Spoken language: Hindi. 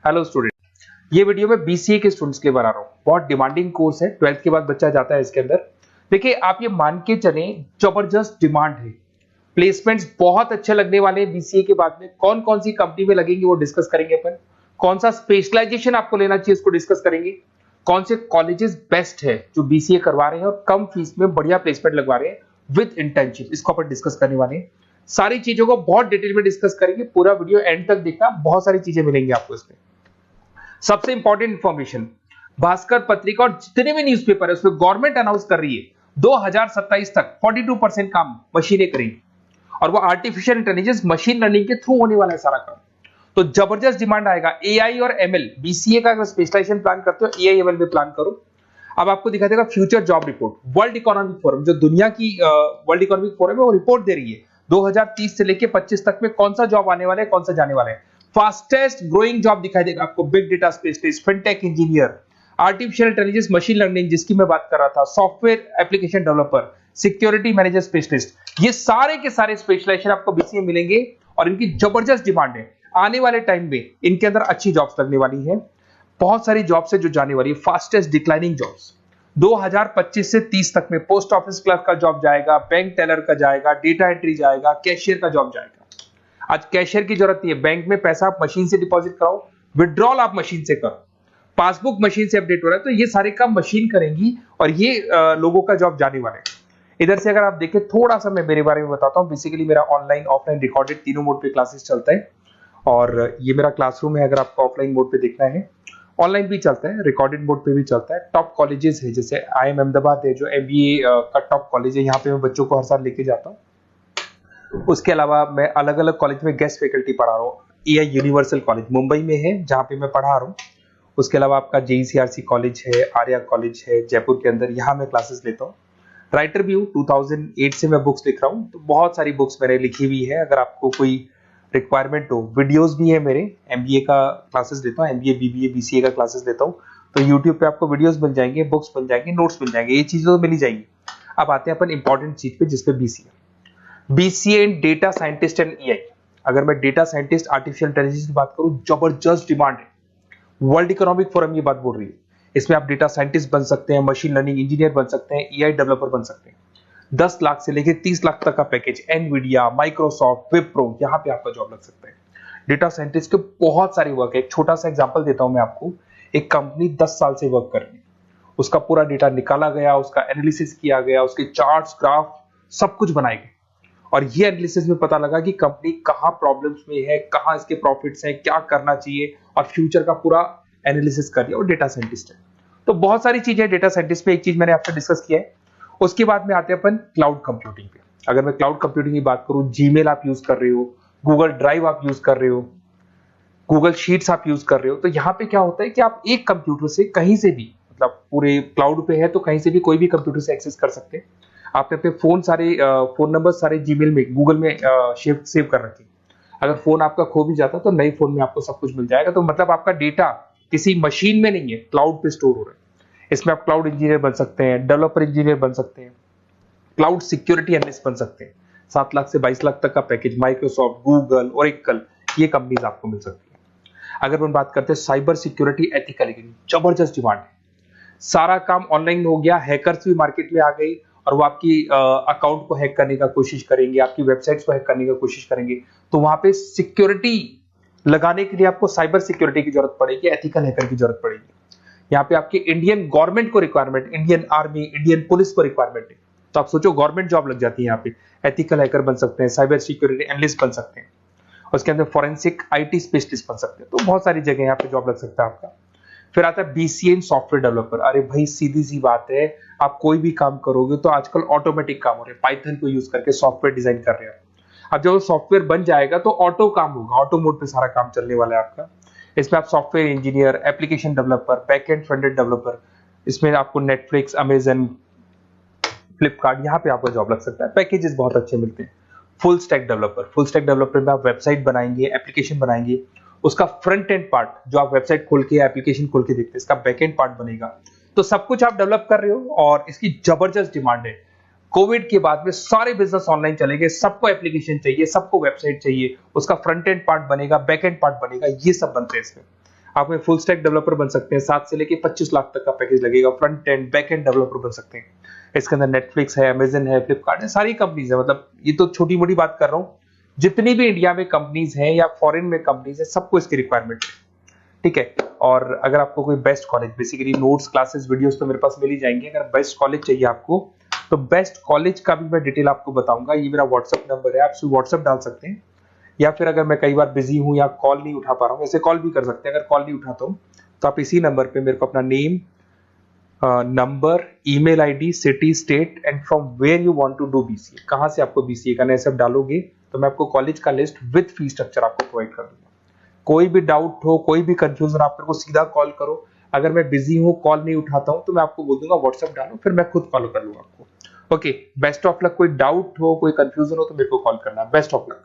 हेलो स्टूडेंट, ये वीडियो मैं बीसीए के स्टूडेंट्स के लिए बना रहा हूँ। बहुत डिमांडिंग कोर्स है, 12th के बाद बच्चा जाता है इसके अंदर। देखिए, आप ये मान के चले, जबरदस्त डिमांड है, प्लेसमेंट्स बहुत अच्छे लगने वाले हैं बीसीए के बाद में। कौन कौन सी कंपनी में लगेंगे वो डिस्कस करेंगे अपन। कौन सा स्पेशलाइजेशन आपको लेना चाहिए उसको डिस्कस करेंगे। कौन से कॉलेजेस बेस्ट है जो बीसीए करवा रहे हैं और कम फीस में बढ़िया प्लेसमेंट लगवा रहे हैं विद इंटर्नशिप, इसको अपन डिस्कस करने वाले हैं। सारी चीजों को बहुत डिटेल में डिस्कस करेंगे। पूरा वीडियो एंड तक देखना, बहुत सारी चीजें मिलेंगी आपको इसमें। सबसे इंपॉर्टेंट इंफॉर्मेशन, भास्कर पत्रिका और जितने भी न्यूज़पेपर है उसमें गवर्नमेंट अनाउंस कर रही है 2027 तक 42% काम मशीनें करेंगी और वो आर्टिफिशियल इंटेलिजेंस मशीन लर्निंग के थ्रू होने वाला है सारा काम। तो जबरदस्त डिमांड आएगा। एआई और एमएल, बीसीए का अगर स्पेशलाइजेशन प्लान करते हो एआई एमएल में प्लान करो। अब आपको दिखा देगा future job report, world economic forum, जो दुनिया की वर्ल्ड इकोनॉमिक फोरम है वो रिपोर्ट दे रही है 2030 से लेके 25 तक में कौन सा जॉब आने वाला है, कौन सा जाने वाला है। फास्टेस्ट ग्रोइंग जॉब दिखाई देगा आपको, big data specialist, fintech engineer, artificial intelligence machine learning जिसकी मैं बात कर रहा था, software application developer, security manager specialist, ये सारे के सारे स्पेशलाइजेशन आपको बीसीए में मिलेंगे और इनकी जबरदस्त डिमांड है। आने वाले टाइम में इनके अंदर अच्छी जॉब्स लगने वाली है, बहुत सारी जॉब्स है जो जाने वाली है। फास्टेस्ट डिक्लाइनिंग जॉब्स 2025 से 30 तक में पोस्ट ऑफिस क्लर्क का जॉब जाएगा, बैंक टेलर का जाएगा, डेटा एंट्री जाएगा, कैशियर का जॉब जाएगा। आज कैशियर की जरूरत नहीं है, बैंक में पैसा आप मशीन से डिपॉजिट कराओ, विड्रॉल आप मशीन से करो, पासबुक मशीन से अपडेट हो रहा है, तो ये सारे काम मशीन करेंगी और ये लोगों का जॉब जाने वाला है। इधर से अगर आप देखें, थोड़ा सा मैं मेरे बारे में बताता हूँ। बेसिकली मेरा ऑनलाइन ऑफलाइन रिकॉर्डेड तीनों मोड पे क्लासेस चलता है और ये मेरा क्लासरूम है। अगर आपको ऑफलाइन मोड पे देखना है, ऑनलाइन भी चलता है, रिकॉर्डेड मोड पे भी चलता है। टॉप कॉलेजेस है, जैसे IIM अहमदाबाद है जो MBA का टॉप कॉलेज है, यहाँ पे मैं बच्चों को हर साल लेके जाता हूँ। उसके अलावा मैं अलग अलग कॉलेज में गेस्ट फैकल्टी पढ़ा रहा हूँ। AI यूनिवर्सल कॉलेज मुंबई में है जहाँ पे मैं पढ़ा रहा हूँ। उसके अलावा आपका JECRC कॉलेज है, आर्या कॉलेज है जयपुर के अंदर, यहाँ मैं क्लासेस लेता हूँ। राइटर भी हूँ, 2008 से मैं बुक्स लिख रहा हूँ, तो बहुत सारी बुक्स मैंने लिखी हुई है। अगर आपको कोई रिक्वायरमेंट हो, वीडियोस भी है मेरे, MBA का क्लासेस लेता हूँ, MBA BBA BCA का क्लासेस लेता हूँ, तो यूट्यूब पे आपको वीडियोस मिल जाएंगे, बुक्स मिल जाएंगे, नोट्स मिल जाएंगे, ये चीजें तो मिल ही जाएंगी। अब आते हैं अपन इंपॉर्टेंट चीज पे, जिसपे BCA in data scientist and AI। अगर मैं डेटा साइंटिस्ट आर्टिफिशियल इंटेलिजेंस की बात करूं, जबरदस्त डिमांड है। वर्ल्ड इकोनॉमिक फोरम ये बात बोल रही है। इसमें आप डेटा साइंटिस्ट बन सकते हैं, मशीन लर्निंग इंजीनियर बन सकते हैं, AI डेवलपर बन सकते हैं। 10 लाख से लेकर 30 लाख तक का पैकेज, एनवीडिया, माइक्रोसॉफ्ट, विप्रो, यहाँ पे आपका जॉब लग सकता है। डेटा साइंटिस्ट के बहुत सारे वर्क है। एक छोटा सा एग्जांपल देता हूं मैं आपको। एक कंपनी 10 साल से वर्क कर रही है, उसका पूरा डेटा निकाला गया, उसका एनालिसिस किया गया, उसके चार्ट्स, ग्राफ सब कुछ बनाए गए और ये एनालिसिस में पता लगा कि कंपनी कहां प्रॉब्लम्स में है, कहां इसके प्रॉफिट्स हैं, क्या करना चाहिए, और फ्यूचर का पूरा एनालिसिस कर दिया। और डेटा साइंटिस्ट है, तो बहुत सारी चीजें डेटा साइंटिस्ट पे। एक चीज मैंने आपसे डिस्कस किया है। उसके बाद में आते हैं अपन क्लाउड कंप्यूटिंग पे। अगर मैं क्लाउड कंप्यूटिंग की बात करूं, जीमेल आप यूज कर रहे हो, गूगल ड्राइव आप यूज कर रहे हो, गूगल शीट्स आप यूज कर रहे हो, तो यहाँ पे क्या होता है कि आप एक कंप्यूटर से कहीं से भी, मतलब पूरे क्लाउड पे है तो कहीं से भी कोई भी कंप्यूटर से एक्सेस कर सकते हैं। आपने अपने फोन सारे फोन नंबर सारे जीमेल में, गूगल में सेव कर रखे। अगर फोन आपका खो भी जाता तो नए फोन में आपको सब कुछ मिल जाएगा। तो मतलब आपका डेटा किसी मशीन में नहीं है, क्लाउड पे स्टोर हो रहा है। इसमें आप क्लाउड इंजीनियर बन सकते हैं, डेवलपर इंजीनियर बन सकते हैं, क्लाउड सिक्योरिटी एनालिस्ट बन सकते हैं। 7 लाख से 22 लाख तक का पैकेज, माइक्रोसॉफ्ट, गूगल, ओरेकल, ये कंपनीज आपको मिल सकती है। अगर हम बात करते हैं साइबर सिक्योरिटी एथिकल, जबरदस्त डिमांड है। सारा काम ऑनलाइन हो गया, हैकर्स भी मार्केट में आ गई और वो आपकी अकाउंट को हैक करने का कोशिश करेंगे, आपकी वेबसाइट्स को हैक करने का कोशिश करेंगे। तो वहां पे सिक्योरिटी लगाने के लिए आपको साइबर सिक्योरिटी की जरूरत पड़ेगी, एथिकल हैकर की जरूरत पड़ेगी। यहाँ पे आपकी इंडियन गवर्नमेंट को requirement, Indian army, Indian police को रिक्वायरमेंट है। तो आप सोचो, गवर्नमेंट जॉब लग जाती है यहाँ पे। एथिकल हैकर बन सकते हैं, साइबर सिक्योरिटी एनालिस्ट बन सकते हैं, उसके अंदर फॉरेंसिक IT स्पेशलिस्ट बन सकते हैं। तो बहुत सारी जगह यहाँ पे जॉब लग सकता है आपका। फिर आता है BCA इन सॉफ्टवेयर डेवलपर। अरे भाई, सीधी सी बात है, आप कोई भी काम करोगे तो आजकल ऑटोमेटिक काम हो रहे हैं, पाइथन को यूज करके सॉफ्टवेयर डिजाइन कर रहे हैं। अब जब सॉफ्टवेयर बन जाएगा तो ऑटो काम होगा, ऑटो मोड पे सारा काम चलने वाला है आपका। इसमें आप software engineer, application developer, backend front end developer, इसमें आपको नेटफ्लिक्स, अमेजन, फ्लिपकार्ट, यहाँ पे आपको जॉब लग सकता है। पैकेजेस बहुत अच्छे मिलते हैं। फुल स्टैक डेवलपर में आप वेबसाइट बनाएंगे, एप्लीकेशन बनाएंगे, उसका फ्रंट एंड पार्ट जो आप वेबसाइट खोल के, एप्लीकेशन खोल के देखते हैं, इसका बैक एंड पार्ट बनेगा। तो सब कुछ आप डेवलप कर रहे हो और इसकी जबरदस्त डिमांड है। कोविड के बाद में सारे बिजनेस ऑनलाइन चलेंगे, सबको एप्लीकेशन चाहिए, सबको वेबसाइट चाहिए, उसका फ्रंट एंड पार्ट बनेगा, बैक एंड पार्ट बनेगा, ये सब बनते हैं इसमें। आप में फुल स्टैक डेवलपर बन सकते हैं, 7 से लेके 25 लाख तक का पैकेज लगेगा। Front end back end developer बन सकते हैं। इसके अंदर नेटफ्लिक्स है, अमेजन है, फ्लिपकार्ट है, सारी कंपनीज है। मतलब ये तो छोटी मोटी बात कर रहा हूँ, जितनी भी इंडिया में कंपनीज हैं या फॉरेन में कंपनीज है, सबको इसकी रिक्वायरमेंट है, ठीक है। और अगर आपको कोई best college, basically notes, classes, videos तो मेरे पास मिल ही जाएंगे। अगर बेस्ट कॉलेज चाहिए आपको, तो बेस्ट कॉलेज का भी मैं डिटेल आपको बताऊंगा। ये मेरा व्हाट्सअप नंबर है, आप व्हाट्सअप डाल सकते हैं, या फिर अगर मैं कई बार बिजी हूं या कॉल नहीं उठा पा रहा हूँ, ऐसे कॉल भी कर सकते हैं। अगर कॉल नहीं उठाता हूँ तो आप इसी नंबर पे मेरे को अपना name, number, email ID, city, state and from where you want to do BCA, कहां से आपको बीसीए करना है, सब डालोगे तो मैं आपको कॉलेज का लिस्ट विद फी स्ट्रक्चर आपको प्रोवाइड कर दूंगा। कोई भी डाउट हो, कोई भी कंफ्यूजन, आप मेरे को सीधा कॉल करो। अगर मैं बिजी हूँ, कॉल नहीं उठाता हूँ, तो मैं आपको बोल दूंगा व्हाट्सएप डालो, फिर मैं खुद कॉल कर लूंगा आपको। Okay, best of luck. कोई डाउट हो, कोई कंफ्यूजन हो तो मेरे को कॉल करना। Best of luck.